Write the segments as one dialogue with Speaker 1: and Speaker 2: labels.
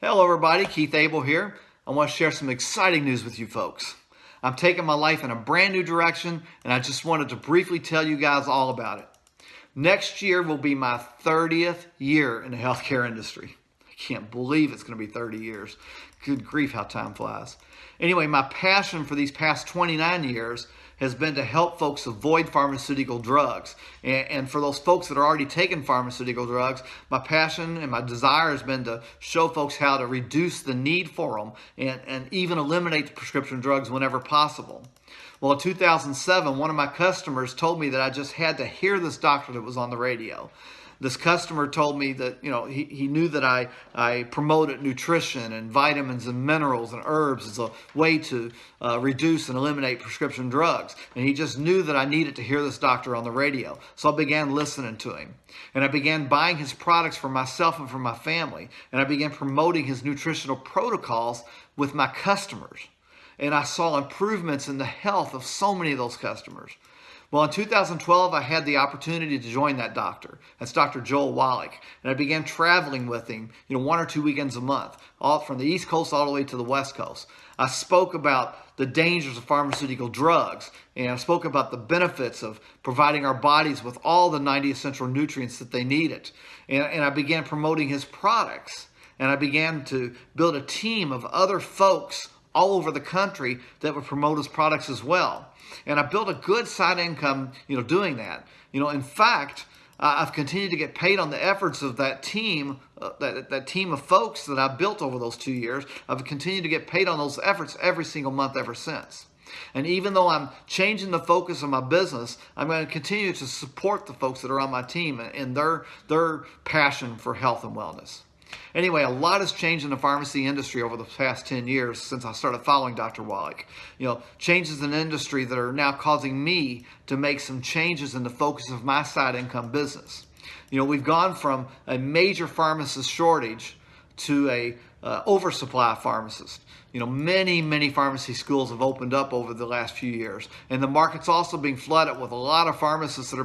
Speaker 1: Hello everybody, Keith Abel here. I want to share some exciting news with you folks. I'm taking my life in a brand new direction and I just wanted to briefly tell you guys all about it. Next year will be my 30th year in the healthcare industry. I can't believe it's going to be 30 years. Good grief, how time flies. Anyway, my passion for these past 29 years has been to help folks avoid pharmaceutical drugs. And for those folks that are already taking pharmaceutical drugs, my passion and my desire has been to show folks how to reduce the need for them and even eliminate the prescription drugs whenever possible. Well, in 2007, one of my customers told me that I just had to hear this doctor that was on the radio. This customer told me that, he knew that I promoted nutrition and vitamins and minerals and herbs as a way to reduce and eliminate prescription drugs. And he just knew that I needed to hear this doctor on the radio. So I began listening to him. And I began buying his products for myself and for my family. And I began promoting his nutritional protocols with my customers. And I saw improvements in the health of so many of those customers. Well, in 2012, I had the opportunity to join that doctor. That's Dr. Joel Wallach. And I began traveling with him, 1 or 2 weekends a month, all from the East Coast all the way to the West Coast. I spoke about the dangers of pharmaceutical drugs, and I spoke about the benefits of providing our bodies with all the 90 essential nutrients that they needed. And I began promoting his products. And I began to build a team of other folks all over the country that would promote his products as well. And I built a good side income, doing that. In fact, I've continued to get paid on the efforts of that team, that team of folks that I built over those 2 years. I've continued to get paid on those efforts every single month ever since. And even though I'm changing the focus of my business, I'm going to continue to support the folks that are on my team and their passion for health and wellness. Anyway, a lot has changed in the pharmacy industry over the past 10 years since I started following Dr. Wallach. Changes in the industry that are now causing me to make some changes in the focus of my side income business. We've gone from a major pharmacist shortage to a oversupply of pharmacists. Many pharmacy schools have opened up over the last few years, and the market's also being flooded with a lot of pharmacists that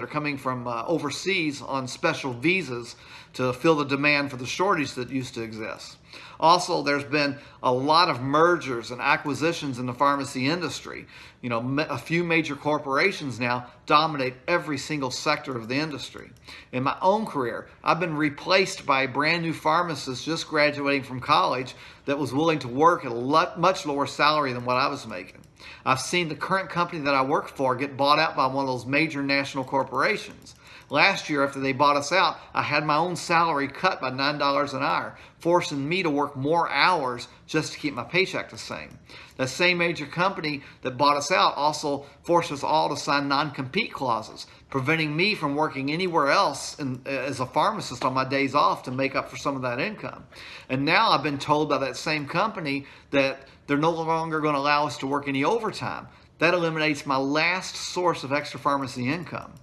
Speaker 1: are coming from overseas on special visas to fill the demand for the shortage that used to exist. Also, there's been a lot of mergers and acquisitions in the pharmacy industry. A few major corporations now dominate every single sector of the industry. In my own career, I've been replaced by a brand new pharmacist just graduating from college that was willing to work at a much lower salary than what I was making. I've seen the current company that I work for get bought out by one of those major national corporations. Last year, after they bought us out, I had my own salary cut by $9 an hour, forcing me to work more hours just to keep my paycheck the same. That same major company that bought us out also forced us all to sign non-compete clauses, preventing me from working anywhere else as a pharmacist on my days off to make up for some of that income. And now I've been told by that same company that they're no longer going to allow us to work any overtime. That eliminates my last source of extra pharmacy income.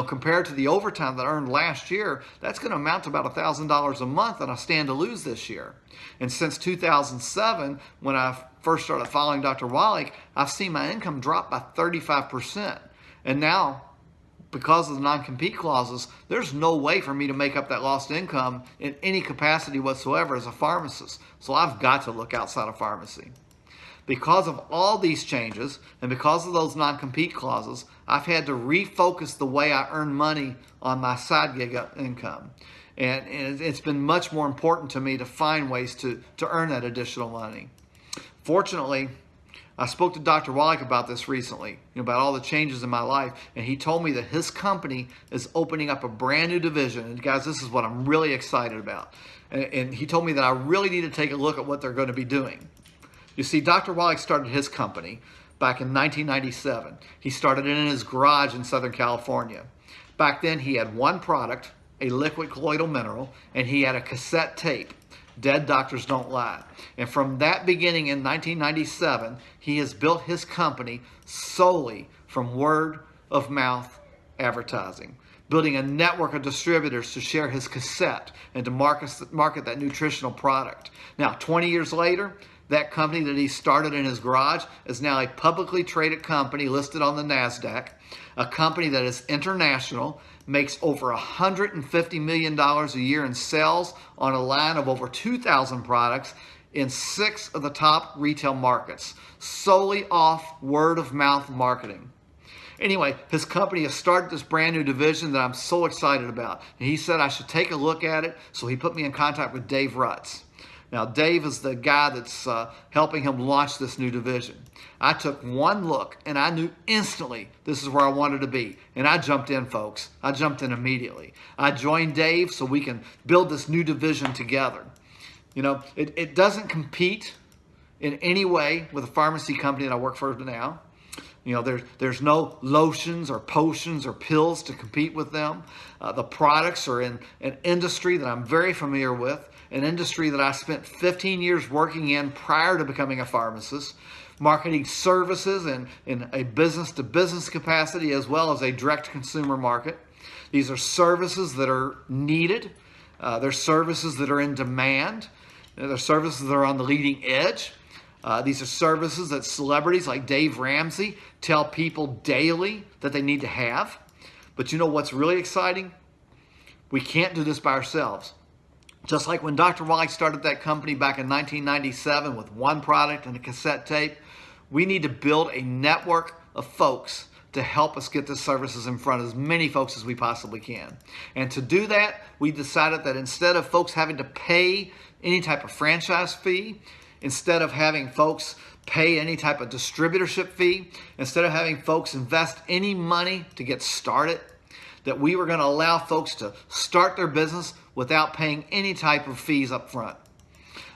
Speaker 1: Compared to the overtime that I earned last year, that's going to amount to about $1,000 a month that I stand to lose this year. And since 2007, when I first started following Dr. Wallach, I've seen my income drop by 35%. And now, because of the non-compete clauses, there's no way for me to make up that lost income in any capacity whatsoever as a pharmacist. So I've got to look outside of pharmacy. Because of all these changes and because of those non-compete clauses, I've had to refocus the way I earn money on my side gig income. And it's been much more important to me to find ways to earn that additional money. Fortunately, I spoke to Dr. Wallach about this recently, about all the changes in my life, and he told me that his company is opening up a brand new division. And guys, this is what I'm really excited about. And he told me that I really need to take a look at what they're going to be doing. You see, Dr. Wallach started his company back in 1997. He started it in his garage in Southern California. Back then, he had one product, a liquid colloidal mineral, and he had a cassette tape, Dead Doctors Don't Lie. And from that beginning in 1997, he has built his company solely from word of mouth advertising, building a network of distributors to share his cassette and to market that nutritional product. Now, 20 years later, That company that he started in his garage is now a publicly traded company listed on the NASDAQ, a company that is international, makes over $150 million a year in sales on a line of over 2,000 products in 6 of the top retail markets, solely off word of mouth marketing. Anyway, his company has started this brand new division that I'm so excited about. And he said I should take a look at it, so he put me in contact with Dave Lutz. Now, Dave is the guy that's helping him launch this new division. I took one look, and I knew instantly this is where I wanted to be. And I jumped in, folks. I jumped in immediately. I joined Dave so we can build this new division together. You know, it doesn't compete in any way with a pharmacy company that I work for now. You know, there's no lotions or potions or pills to compete with them. The products are in an industry that I'm very familiar with, an industry that I spent 15 years working in prior to becoming a pharmacist, marketing services in a business-to-business capacity as well as a direct-to-consumer market. These are services that are needed. They're services that are in demand. They're services that are on the leading edge. These are services that celebrities like Dave Ramsey tell people daily that they need to have. But you know what's really exciting? We can't do this by ourselves. Just like when Dr. Wallach started that company back in 1997 with one product and a cassette tape, we need to build a network of folks to help us get the services in front of as many folks as we possibly can. And to do that, we decided that instead of folks having to pay any type of franchise fee, instead of having folks pay any type of distributorship fee, instead of having folks invest any money to get started, that we were going to allow folks to start their business without paying any type of fees up front.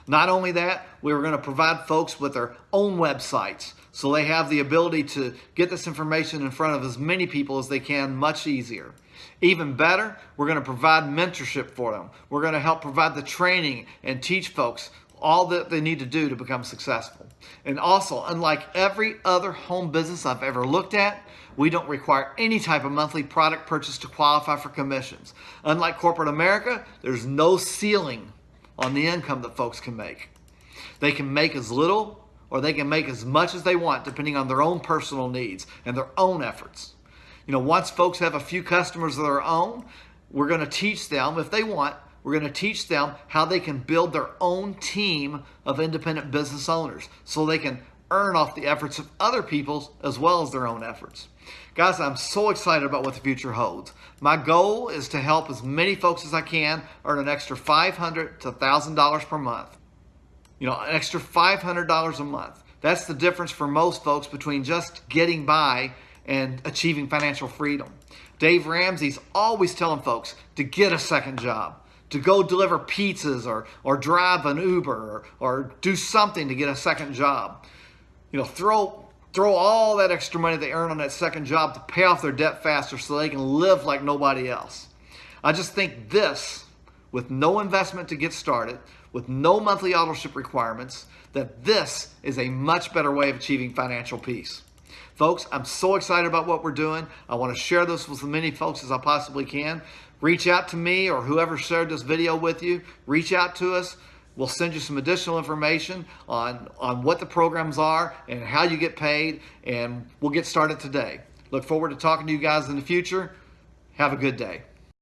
Speaker 1: Not only that, we were going to provide folks with their own websites so they have the ability to get this information in front of as many people as they can much easier. Even better, we're going to provide mentorship for them. We're going to help provide the training and teach folks all that they need to do to become successful. And also, unlike every other home business I've ever looked at, we don't require any type of monthly product purchase to qualify for commissions. Unlike corporate America, there's no ceiling on the income that folks can make. They can make as little or they can make as much as they want depending on their own personal needs and their own efforts. You know, once folks have a few customers of their own, we're going to teach them, if they want, we're going to teach them how they can build their own team of independent business owners so they can earn off the efforts of other people as well as their own efforts. Guys, I'm so excited about what the future holds. My goal is to help as many folks as I can earn an extra $500 to $1,000 per month. You know, an extra $500 a month. That's the difference for most folks between just getting by and achieving financial freedom. Dave Ramsey's always telling folks to get a second job, to go deliver pizzas or drive an Uber or do something to get a second job. You know, throw all that extra money they earn on that second job to pay off their debt faster so they can live like nobody else. I just think this, with no investment to get started, with no monthly auto-ship requirements, that this is a much better way of achieving financial peace. Folks, I'm so excited about what we're doing. I want to share this with as many folks as I possibly can. Reach out to me or whoever shared this video with you. Reach out to us. We'll send you some additional information on what the programs are and how you get paid, and we'll get started today. Look forward to talking to you guys in the future. Have a good day.